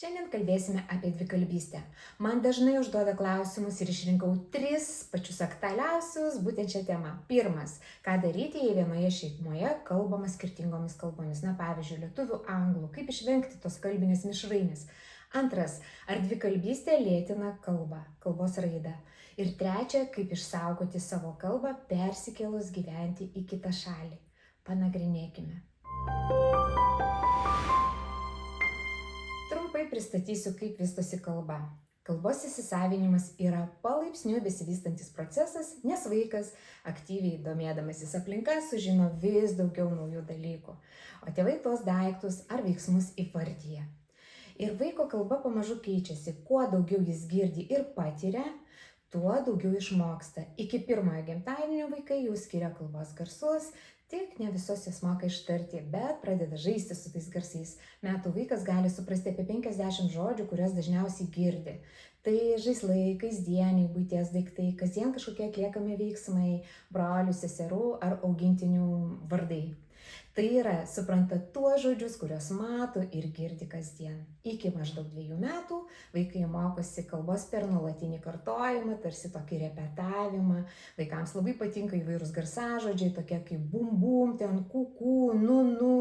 Šiandien kalbėsime apie dvikalbystę. Man dažnai užduoda klausimus ir išrinkau 3 pačius aktualiausius būtent šią temą. Pirmas, ką daryti, jei vienoje šeimoje kalbama skirtingomis kalbomis. Na, pavyzdžiui, lietuvių, anglų, kaip išvengti tos kalbinės mišrainės. Antras, ar dvikalbystė lėtina kalbą, kalbos raidą. Ir trečia, kaip išsaugoti savo kalbą persikėlus gyventi į kitą šalį. Panagrinėkime. Trumpai pristatysiu, kaip vystosi kalba. Kalbos įsisavinimas yra palaipsniui besivystantis procesas, nes vaikas aktyviai domėdamasis aplinka sužino vis daugiau naujų dalykų, o tėvai tuos daiktus ar veiksmus įvardyja. Ir vaiko kalba pamažu keičiasi, kuo daugiau jis girdi ir patiria, tuo daugiau išmoksta. Iki pirmojo gimtadienio vaikai jau skiria kalbos garsus, tik ne visos jas moka ištarti, bet pradeda žaisti su tais garsais. Metų vaikas gali suprasti apie 50 žodžių, kuriuos dažniausiai girdi. Tai žaislai, kasdieniai buities daiktai, kasdien kažkokie atliekami veiksmai, brolių, seserų ar augintinių vardai. Tai yra, supranta tuos žodžius, kuriuos mato ir girdi kasdien. Iki maždaug 2 metų vaikai mokosi kalbos per nuolatinį kartojimą, tarsi tokį repetavimą. Vaikams labai patinka įvairūs garsažodžiai, tokie kaip bum bum, ten kuku, nu.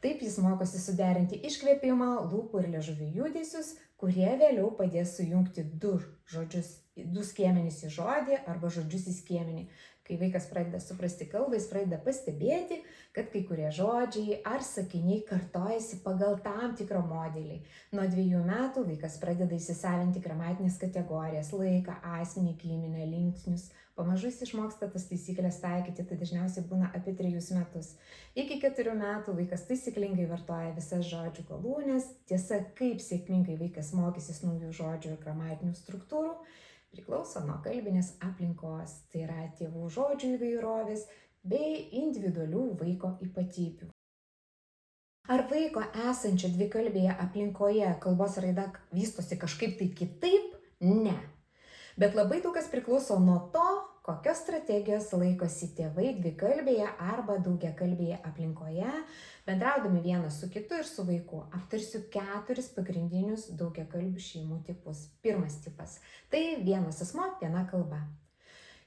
Taip jis mokosi suderinti iškvėpimą, lūpų ir liežuvių judesius, kurie vėliau padės sujungti 2 skiemenis į žodį arba žodžius į skiemenį. Kai vaikas pradeda suprasti kalbą, jis pradeda pastebėti, kad kai kurie žodžiai ar sakiniai kartojasi pagal tam tikrą modelį. Nuo 2 metų vaikas pradeda įsisavinti gramatinės kategorijas, laiką, asmenį, giminę, linksnius. Pamažu jis išmoksta tas taisyklės taikyti, tai dažniausiai būna apie 3 metus. Iki 4 metų vaikas taisyklingai vartoja visas žodžių galūnes. Tiesa, kaip sėkmingai vaikas mokysis naujų žodžių ir gramatinių struktūrų, priklauso nuo kalbinės aplinkos, tai yra tėvų žodžių įvairovės bei individualių vaiko ypatybių. Ar vaiko esančio dvikalbėje aplinkoje kalbos raida vystosi kažkaip tai kitaip? Ne. Bet labai daug kas priklauso nuo to, kokios strategijos laikosi tėvai dvikalbėje arba daugiakalbėje aplinkoje, bendraudami vienas su kitu ir su vaiku. Aptarsiu 4 pagrindinius daugiakalbių šeimų tipus. Pirmas tipas – tai vienas asmuo, viena kalba.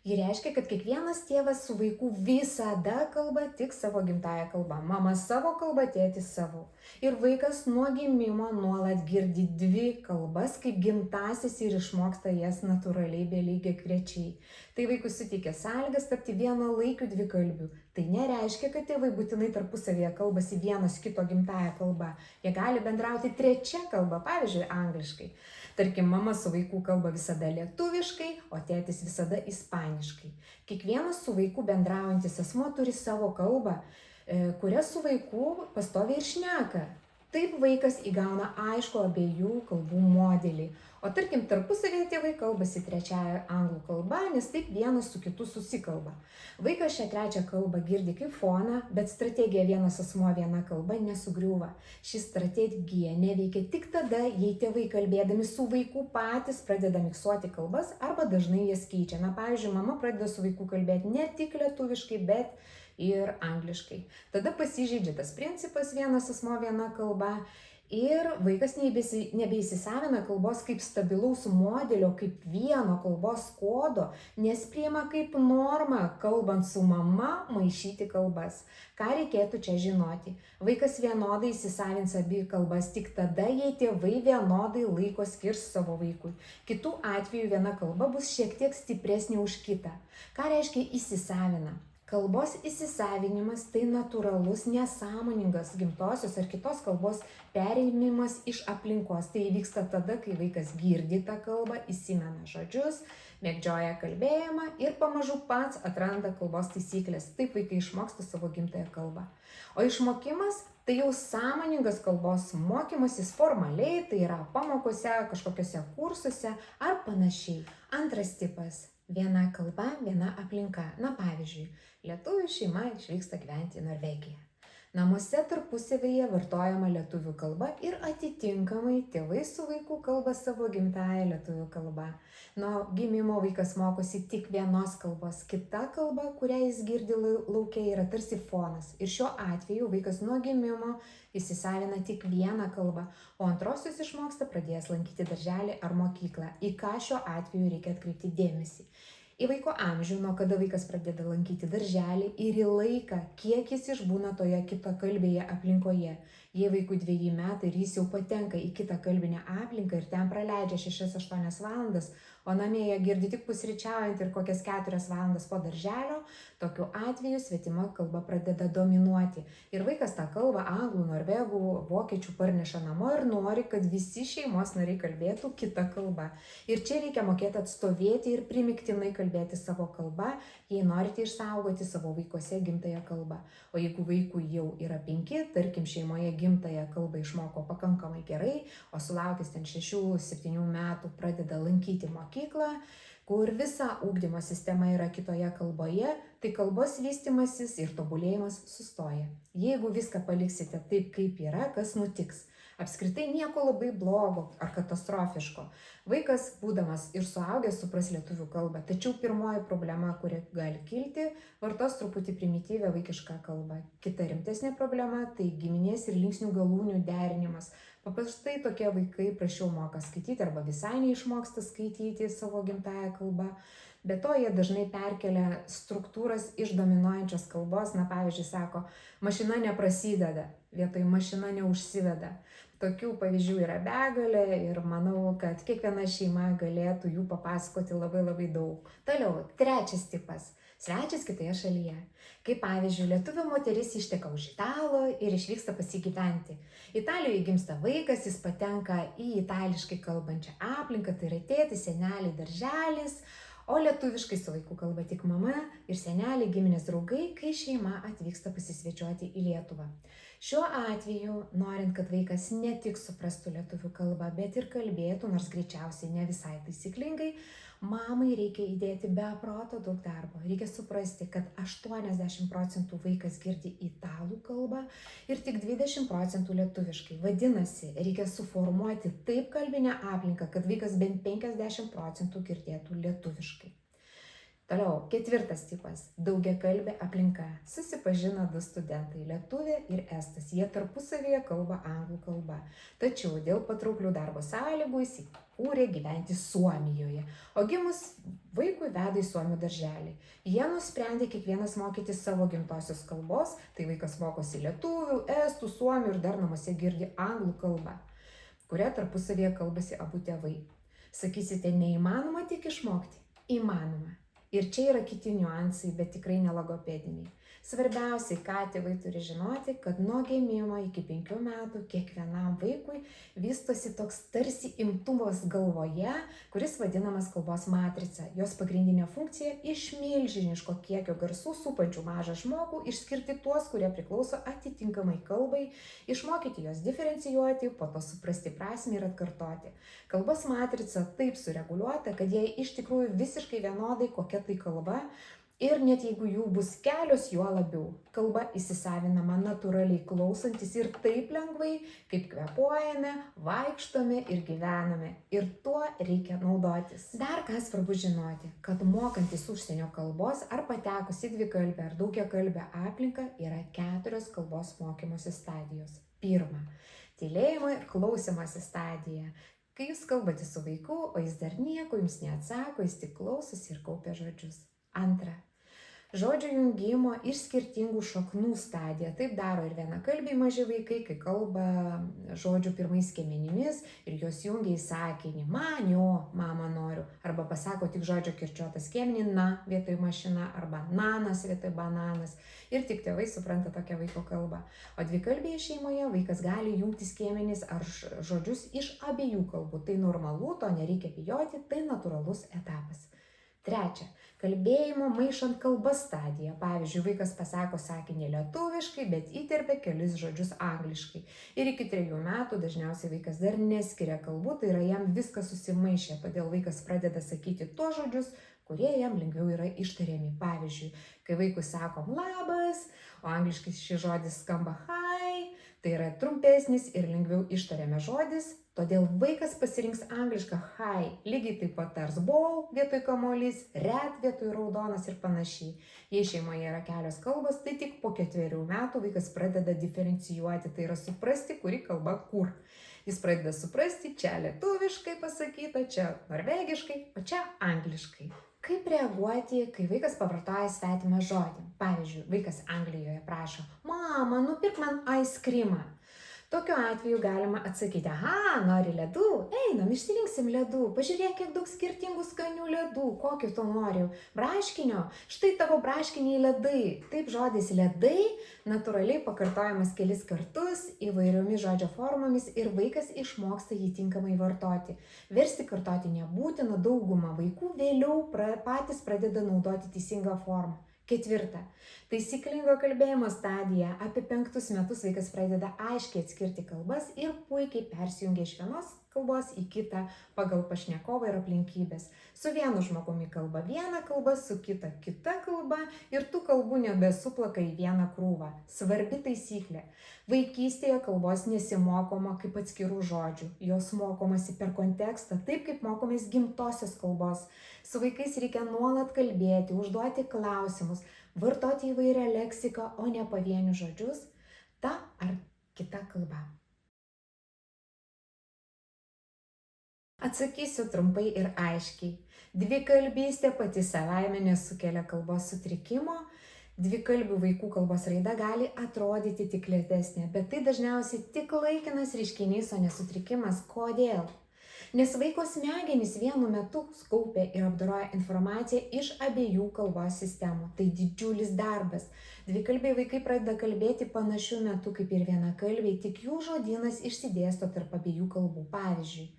Ji reiškia, kad kiekvienas tėvas su vaiku visada kalba tik savo gimtąją kalbą. Mama savo kalbą, tėtis savo. Ir vaikas nuo gimimo nuolat girdi 2 kalbas kaip gimtąsias ir išmoksta jas natūraliai bei lygiagrečiai. Tai vaikui suteikia sąlygas tapti vienalaikiu dvikalbiu. Tai nereiškia, kad tėvai būtinai tarpusavėje kalbasi vienas kito gimtąją kalbą. Jie gali bendrauti 3 kalba, pavyzdžiui, angliškai. Tarkim, mama su vaiku kalba visada lietuviškai, o tėtis visada ispaniškai. Kiekvienas su vaiku bendraujantis asmuo turi savo kalbą, kurią su vaiku pastoviai ir šneka. Taip vaikas įgauna aišku abiejų kalbų modelį. O tarkim, tarpusavėje tėvai kalbasi 3 anglų kalba, nes taip vienas su kitu susikalba. Vaikas šią 3 kalbą girdi kaip foną, bet strategija vienas asmuo viena kalba nesugriūva. Ši strategija neveikia tik tada, jei tėvai kalbėdami su vaiku patys pradeda miksuoti kalbas arba dažnai jas keičia. Na, pavyzdžiui, mama pradeda su vaiku kalbėti ne tik lietuviškai, bet ir angliškai. Tada pasižeidžia tas principas vienas asmuo viena kalba. Ir vaikas nebeįsisavina kalbos kaip stabilaus modelio, kaip vieno kalbos kodo, nes priima kaip normą, kalbant su mama, maišyti kalbas. Ką reikėtų čia žinoti? Vaikas vienodai įsisavins abi kalbas tik tada, jei tėvai vienodai laiko skirs savo vaikui. Kitu atveju viena kalba bus šiek tiek stipresnė už kitą. Ką reiškia įsisavina? Kalbos įsisavinimas tai natūralus, nesąmoningas gimtosios ar kitos kalbos perėmimas iš aplinkos. Tai įvyksta tada, kai vaikas girdi tą kalbą, įsimena žodžius, mėgdžioja kalbėjimą ir pamažu pats atranda kalbos taisyklės. Taip vaikai išmoksta savo gimtąją kalbą. O išmokimas tai jau sąmoningas kalbos mokymasis formaliai, tai yra pamokose, kažkokiuose kursuose ar panašiai. Antras tipas. Viena kalba, viena aplinka. Na, pavyzdžiui, lietuvių šeima išvyksta gyventi į Norvegiją. Namuose tarpusavyje vartojama lietuvių kalba ir atitinkamai tėvai su vaiku kalba savo gimtąją lietuvių kalbą. Nuo gimimo vaikas mokosi tik vienos kalbos, kita kalba, kurią jis girdi lauke, yra tarsi fonas. Ir šiuo atveju vaikas nuo gimimo įsisavina tik vieną kalbą, o antrosios išmoksta pradėjęs lankyti darželį ar mokyklą, į ką šiuo atveju reikia atkreipti dėmesį. Į vaiko amžių, nuo kada vaikas pradeda lankyti darželį ir į laiką, kiek jis išbūna toje kitakalbėje aplinkoje. Jei vaikui 2 metai ir jis jau patenka į kitą kalbinę aplinką ir ten praleidžia 6-8 valandas, o namie jie girdi tik pusryčiaujant ir kokias 4 valandas po darželio, tokiu atveju svetima kalba pradeda dominuoti. Ir vaikas tą kalbą anglų, norvegų, vokiečių parneša namo ir nori, kad visi šeimos nariai kalbėtų kitą kalbą. Ir čia reikia mokėti atstovėti ir primiktinai kalbėti savo kalbą, jei norite išsaugoti savo vaikuose gimtąją kalbą. O jeigu vaikui jau yra 5, tarkim šeimoje gimtąją kalbą išmoko pakankamai gerai, o sulaukęs ten 6-7 metų pradeda lankyti mokyklą, kur visa ugdymo sistema yra kitoje kalboje, tai kalbos vystymasis ir tobulėjimas sustoja. Jeigu viską paliksite taip, kaip yra, kas nutiks? Apskritai nieko labai blogo ar katastrofiško. Vaikas, būdamas ir suaugęs, supras lietuvių kalbą, tačiau pirmoji problema, kuri gali kilti, vartos truputį primityvią vaikišką kalbą. Kita rimtesnė problema - tai giminės ir linksnių galūnių derinimas. Paprastai tokie vaikai prašiau moka skaityti arba visai neišmoksta skaityti savo gimtąją kalbą. Be to, jie dažnai perkelia struktūras iš dominuojančios kalbos. Pavyzdžiui, sako, mašina neprasideda, vietoj mašina neužsiveda. Tokių pavyzdžių yra begalė ir manau, kad kiekviena šeima galėtų jų papasakoti labai daug. Toliau, trečias tipas - svečias kitoje šalyje. Kaip pavyzdžiui, lietuvio moteris išteka už italo ir išvyksta pasigyventi. Italijoje gimsta vaikas, jis patenka į itališkai kalbančią aplinką, tai yra tėtis, seneliai, darželis, o lietuviškai su vaiku kalba tik mama ir seneliai, giminės draugai, kai šeima atvyksta pasisvečiuoti į Lietuvą. Šiuo atveju, norint, kad vaikas ne tik suprastų lietuvių kalbą, bet ir kalbėtų, nors greičiausiai ne visai taisyklingai, mamai reikia įdėti be proto daug darbo. Reikia suprasti, kad 80% vaikas girdi italų kalbą ir tik 20% lietuviškai. Vadinasi, reikia suformuoti taip kalbinę aplinką, kad vaikas bent 50% girdėtų lietuviškai. Toliau, ketvirtas tipas - daugiakalbė aplinka. Susipažino 2 studentai - lietuvė ir estas. Jie tarpusavyje kalba anglų kalba. Tačiau dėl patrauklių darbo sąlygų įsikūrė gyventi Suomijoje, o gimus vaikui veda į suomių darželį. Jie nusprendė kiekvienas mokyti savo gimtosios kalbos, tai vaikas mokosi lietuvių, estų, suomių ir dar namuose girdi anglų kalbą, kuria tarpusavyje kalbasi abu tėvai. Sakysite, neįmanoma tik išmokti? Įmanoma. Ir čia yra kiti niuansai, bet tikrai nelogopediniai. Svarbiausiai, ką tėvai turi žinoti, kad nuo gimimo iki 5 metų kiekvienam vaikui vystosi toks tarsi imtuvas galvoje, kuris vadinamas kalbos matrica. Jos pagrindinė funkcija - iš milžiniško kiekio garsų supančių mažą žmogų išskirti tuos, kurie priklauso atitinkamai kalbai, išmokyti jos diferencijuoti, po to suprasti prasmę ir atkartoti. Kalbos matrica taip sureguliuota, kad jai iš tikrųjų visiškai vienodai kokia tai kalba. Ir net jeigu jų bus kelios, juo labiau. Kalba įsisavinama natūraliai klausantis ir taip lengvai, kaip kvėpuojame, vaikštome ir gyvename. Ir tuo reikia naudotis. Dar ką svarbu žinoti, kad mokantis užsienio kalbos ar patekus į dvikalbę ar daugiakalbę aplinką yra 4 kalbos mokymosi stadijos. Pirma, tylėjimo ir klausymosi stadija. Kai jūs kalbate su vaiku, o jis dar nieko jums neatsako, jis tik klausosi ir kaupia žodžius. Antra, žodžių jungimo iš skirtingų šaknų stadija. Taip daro ir vienakalbiai maži vaikai, kai kalba žodžių pirmais skiemenimis ir juos jungia į sakinį manio, mama noriu. Arba pasako tik žodžio kirčiuotą skiemenį na vietoj mašina arba nanas vietoj bananas. Ir tik tėvai supranta tokią vaiko kalbą. O dvikalbėje šeimoje vaikas gali jungti skiemenis ar žodžius iš abiejų kalbų. Tai normalu, to nereikia bijoti, tai natūralus etapas. Trečia, kalbėjimo maišant kalbas stadija. Pavyzdžiui, vaikas pasako sakinį lietuviškai, bet įterpia kelis žodžius angliškai. Ir iki 3 metų dažniausiai vaikas dar neskiria kalbų, tai yra jam viskas susimaišė, todėl vaikas pradeda sakyti tuos žodžius, kurie jam lengviau yra ištariami. Pavyzdžiui, kai vaikui sakom labas, o angliškai šis žodis skamba hi, tai yra trumpesnis ir lengviau ištariame žodis, todėl vaikas pasirinks anglišką hi, lygiai taip pat tars ball vietoj kamuolys, red vietoj raudonas ir panašiai. Jei šeimoje yra kelios kalbos, tai tik po 4 metų vaikas pradeda diferencijuoti, tai yra suprasti, kuri kalba kur. Jis pradeda suprasti, čia lietuviškai pasakyta, čia norvegiškai, o čia angliškai. Kaip reaguoti, kai vaikas pavartoja svetimą žodį? Pavyzdžiui, vaikas Anglijoje prašo, mama, nupirk man ice creamą. Tokiu atveju galima atsakyti, aha, nori ledų? Einam, išsirinksim ledų. Pažiūrėk, kiek daug skirtingų skanių ledų. Kokį tu nori? Braškinio? Štai tavo braškiniai ledai. Taip, žodis ledai natūraliai pakartojamas kelis kartus įvairiomis žodžio formomis ir vaikas išmoksta jį tinkamai vartoti. Versti kartoti nebūtina, dauguma vaikų vėliau patys pradeda naudoti teisingą formą. 4. Taisyklingo kalbėjimo stadija. Apie 5 metus vaikas pradeda aiškiai atskirti kalbas ir puikiai persijungia iš vienos kalbos į kitą pagal pašnekovą ir aplinkybės. Su vienu žmogumi kalba viena kalba, su kita kalba ir tų kalbų nebesuplaka į vieną krūvą. Svarbi taisyklė. Vaikystėje kalbos nesimokoma kaip atskirų žodžių. Jos mokomasi per kontekstą, taip kaip mokomės gimtosios kalbos. Su vaikais reikia nuolat kalbėti, užduoti klausimus, vartoti įvairią leksiką, o ne pavienius žodžius, ta ar kita kalba. Atsakysiu trumpai ir aiškiai. Dvikalbystė pati savaime nesukelia kalbos sutrikimo. Dvikalbių vaikų kalbos raida gali atrodyti tik lėtesnė, bet tai dažniausiai tik laikinas reiškinys, o nesutrikimas. Kodėl? Nes vaiko smegenys vienu metu kaupia ir apdoroja informaciją iš abiejų kalbos sistemų. Tai didžiulis darbas. Dvikalbiai vaikai pradeda kalbėti panašiu metu kaip ir vienakalbiai, tik jų žodynas išsidėsto tarp abiejų kalbų. Pavyzdžiui,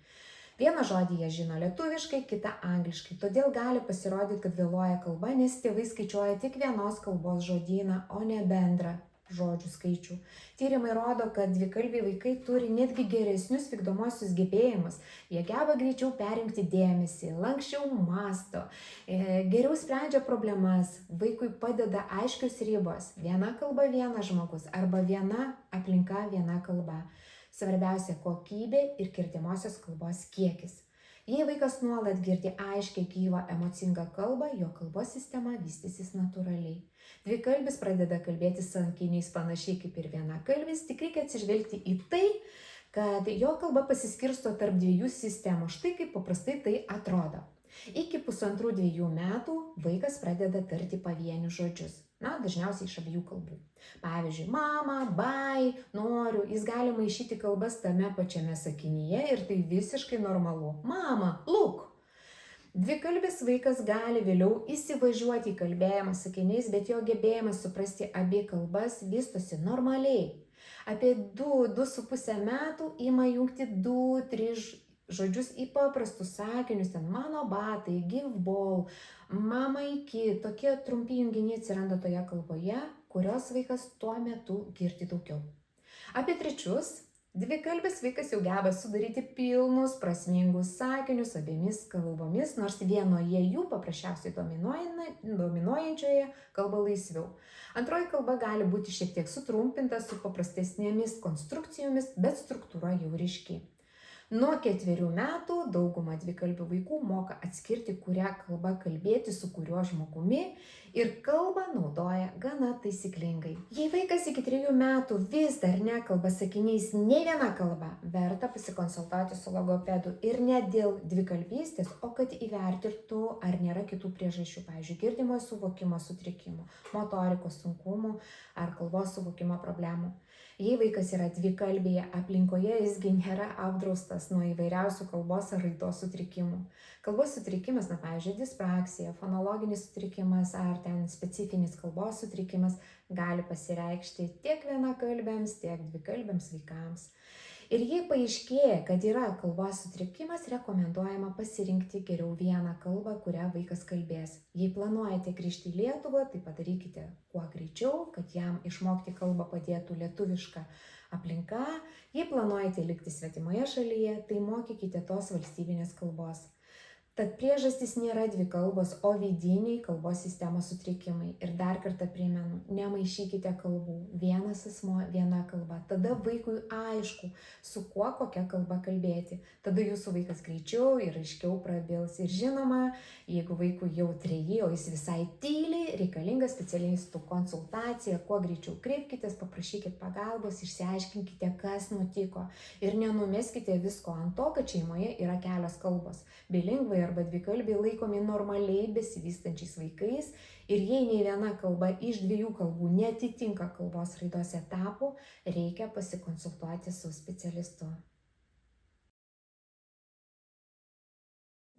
vieną žodį jie žino lietuviškai, kitą angliškai. Todėl gali pasirodyti, kad vėluoja kalba, nes tėvai skaičiuoja tik vienos kalbos žodyną, o ne bendrą žodžių skaičių. Tyrimai rodo, kad dvikalbiai vaikai turi netgi geresnius vykdomosius gebėjimus. Jie geba greičiau perinkti dėmesį, lanksčiau mąsto, geriau sprendžia problemas, vaikui padeda aiškios ribos. Viena kalba vienas žmogus arba viena aplinka viena kalba. Svarbiausia kokybė ir kirtimosios kalbos kiekis. Jei vaikas nuolat girdi aiškiai gyvą emocingą kalbą, jo kalbos sistema vystysis natūraliai. Dvikalbis pradeda kalbėti sakiniais panašiai kaip ir vienakalbis, tik reikia atsižvelgti į tai, kad jo kalba pasiskirsto tarp 2 sistemų. Štai kaip paprastai tai atrodo. Iki 1,5–2 metų vaikas pradeda tarti pavienius žodžius. Dažniausiai iš abiejų kalbų. Pavyzdžiui, mama, bai, noriu, jis gali maišyti kalbas tame pačiame sakinyje ir tai visiškai normalu. Mama, look. Dvikalbis vaikas gali vėliau įsivažiuoti į kalbėjimą sakiniais, bet jo gebėjimas suprasti abi kalbas vystosi normaliai. Apie 2–2,5 metų ima jungti 2–3 žodžius į paprastus sakinius, ten mano batai, give ball, mama iki, tokie trumpi junginiai atsiranda toje kalboje, kurios vaikas tuo metu girdi daugiau. Apie 3. Dvikalbis vaikas jau geba sudaryti pilnus, prasmingus sakinius abiemis kalbomis, nors vienoje jų paprasčiausiai dominuojančioje kalba laisviau. Antroji kalba gali būti šiek tiek sutrumpinta su paprastesnėmis konstrukcijomis, bet struktūra jau ryški. Nuo 4 metų dauguma dvikalbių vaikų moka atskirti, kurią kalbą kalbėti su kuriuo žmogumi ir kalbą naudoja gana taisyklingai. Jei vaikas iki 3 metų vis dar nekalba sakiniais nei viena kalba, verta pasikonsultuoti su logopedu ir ne dėl dvikalbystės, o kad įvertintų, ar nėra kitų priežasčių, pavyzdžiui, girdimo suvokimo sutrikimų, motorikos sunkumų ar kalbos suvokimo problemų. Jei vaikas yra dvikalbėje aplinkoje, jisgi nėra apdraustas nuo įvairiausių kalbos ar raidos sutrikimų. Kalbos sutrikimas, pavyzdžiui, dispraksija, fonologinis sutrikimas ar ten specifinis kalbos sutrikimas gali pasireikšti tiek vienakalbėms, tiek dvikalbėms vaikams. Ir jei paaiškėja, kad yra kalbos sutrikimas, rekomenduojama pasirinkti geriau vieną kalbą, kurią vaikas kalbės. Jei planuojate grįžti į Lietuvą, tai padarykite kuo greičiau, kad jam išmokti kalbą padėtų lietuviška aplinka. Jei planuojate likti svetimoje šalyje, tai mokykite tos valstybinės kalbos. Tad priežastys nėra dvi kalbos, o vidiniai kalbos sistemos sutrikimai. Ir dar kartą primenu, nemaišykite kalbų. Vienas asmuo, viena kalba. Tada vaikui aišku, su kuo kokia kalba kalbėti. Tada jūsų vaikas greičiau ir aiškiau prabils. Ir žinoma, jeigu vaikui jau 3, o jis visai tyliai, reikalinga specialistų konsultacija. Kuo greičiau kreipkitės, paprašykit pagalbos, išsiaiškinkite, kas nutiko. Ir nenumeskite visko ant to, kad šeimoje yra kelios kalbos. Bilingvai arba dvikalbiai laikomi normaliai besivystančiais vaikais ir jei nei viena kalba iš 2 kalbų netitinka kalbos raidos etapų, reikia pasikonsultuoti su specialistu.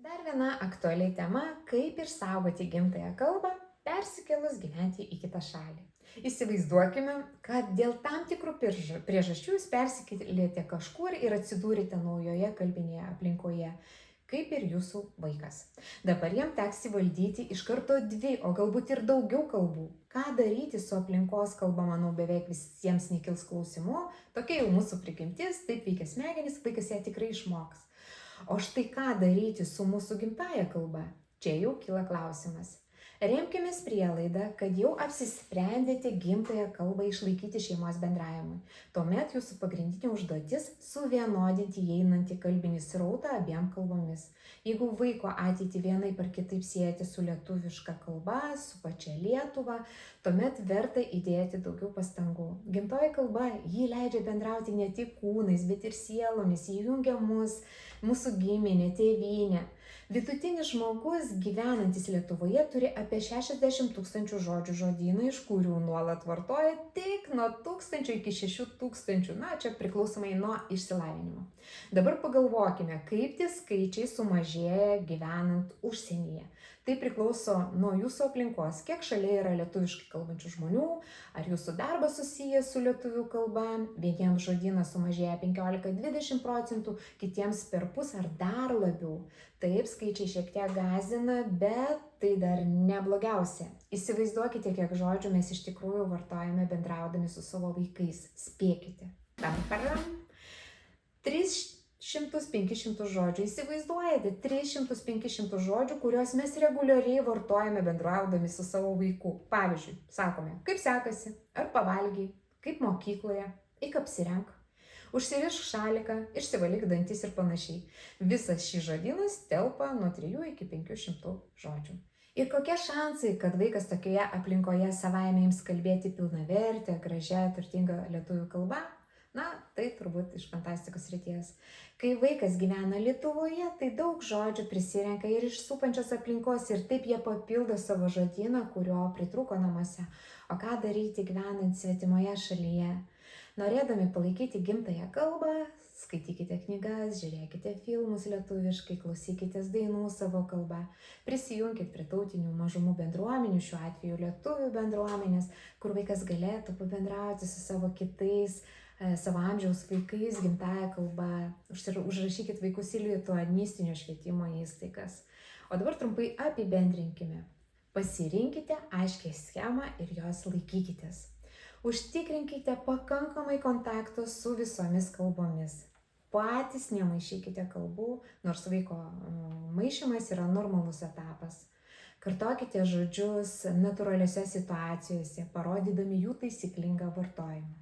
Dar viena aktuali tema – kaip išsaugoti gimtąją kalbą, persikėlus gyventi į kitą šalį. Įsivaizduokime, kad dėl tam tikrų priežasčių jūs persikėlėte kažkur ir atsidūrėte naujoje kalbinėje aplinkoje, kaip ir jūsų vaikas. Dabar jam teks įvaldyti iš karto 2, o galbūt ir daugiau kalbų. Ką daryti su aplinkos kalba, manau, beveik visiems nekils klausimų. Tokia jau mūsų prigimtis, taip veikia smegenys, vaikas ją tikrai išmoks. O štai ką daryti su mūsų gimtąja kalba? Čia jau kyla klausimas. Remkimės prielaidą, kad jau apsisprendėte gimtąją kalbą išlaikyti šeimos bendravimui. Tuomet jūsų pagrindinė užduotis – suvienodinti įeinantį kalbinį srautą abiem kalbomis. Jeigu vaiko ateitį vienaip ar kitaip siejate su lietuviška kalba, su pačia Lietuva, tuomet verta įdėti daugiau pastangų. Gimtoji kalba, ji leidžia bendrauti ne tik kūnais, bet ir sielomis, ji jungia mus, mūsų giminę, tėvynę. Vidutinis žmogus gyvenantis Lietuvoje turi apie 60 000 žodžių žodyną, iš kurių nuolat vartoja tik nuo 1000 iki 6000, čia priklausomai nuo išsilavinimo. Dabar pagalvokime, kaip tie skaičiai sumažėja gyvenant užsienyje. Tai priklauso nuo jūsų aplinkos, kiek šalia yra lietuviškai kalbančių žmonių, ar jūsų darbas susijęs su lietuvių kalba, vieniems žodynas sumažėja 15–20%, kitiems perpus ar dar labiau. Taip, skaičiai šiek tiek gąsdina, bet tai dar neblogiausia. Įsivaizduokite, kiek žodžių mes iš tikrųjų vartojame bendraudami su savo vaikais. Spėkite. 300–500 žodžių. Įsivaizduojate, 300–500 žodžių, kuriuos mes reguliariai vartojame bendraudami su savo vaiku. Pavyzdžiui, sakome, kaip sekasi, ar pavalgiai, kaip mokykloje, eik apsirenk, užsirišk šaliką, išsivalyk dantis ir panašiai. Visas šis žodynas telpa nuo 3 iki 500 žodžių. Ir kokie šansai, kad vaikas tokioje aplinkoje savaime ims kalbėti pilnavertę, gražią, turtingą lietuvių kalbą? Tai turbūt iš fantastikos srities. Kai vaikas gyvena Lietuvoje, tai daug žodžių prisirenka ir iš supančios aplinkos ir taip jie papildo savo žodyną, kurio pritrūko namuose. O ką daryti gyvenant svetimoje šalyje? Norėdami palaikyti gimtąją kalbą, skaitykite knygas, žiūrėkite filmus lietuviškai, klausykitės dainų savo kalbą, prisijunkit prie tautinių mažumų bendruomenių, šiuo atveju lietuvių bendruomenės, kur vaikas galėtų pabendrauti su savo kitais, savo amžiaus vaikais gimtąja kalba, užrašykit vaikus į lituanistinio švietimo įstaigas. O dabar trumpai apibendrinkime. Pasirinkite aiškiai schemą ir jos laikykitės. Užtikrinkite pakankamai kontakto su visomis kalbomis. Patys nemaišykite kalbų, nors vaiko maišymas yra normalus etapas. Kartokite žodžius natūraliose situacijose, parodydami jų taisyklingą vartojimą.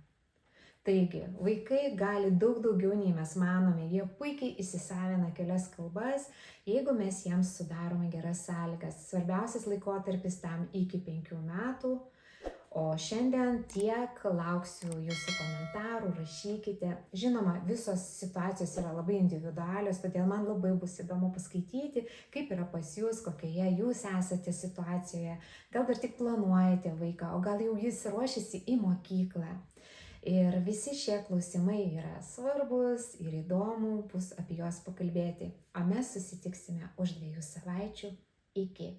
Taigi, vaikai gali daug daugiau nei mes manome, jie puikiai įsisavina kelias kalbas, jeigu mes jiems sudarome geras sąlygas. Svarbiausias laikotarpis tam iki 5 metų. O šiandien tiek, lauksiu jūsų komentarų, rašykite. Žinoma, visos situacijos yra labai individualios, todėl man labai bus įdomu paskaityti, kaip yra pas jūs, kokioje jūs esate situacijoje. Gal dar tik planuojate vaiką, o gal jau jis ruošiasi į mokyklą. Ir visi šie klausimai yra svarbus ir įdomu bus apie juos pakalbėti. O mes susitiksime už 2 savaičių. Iki.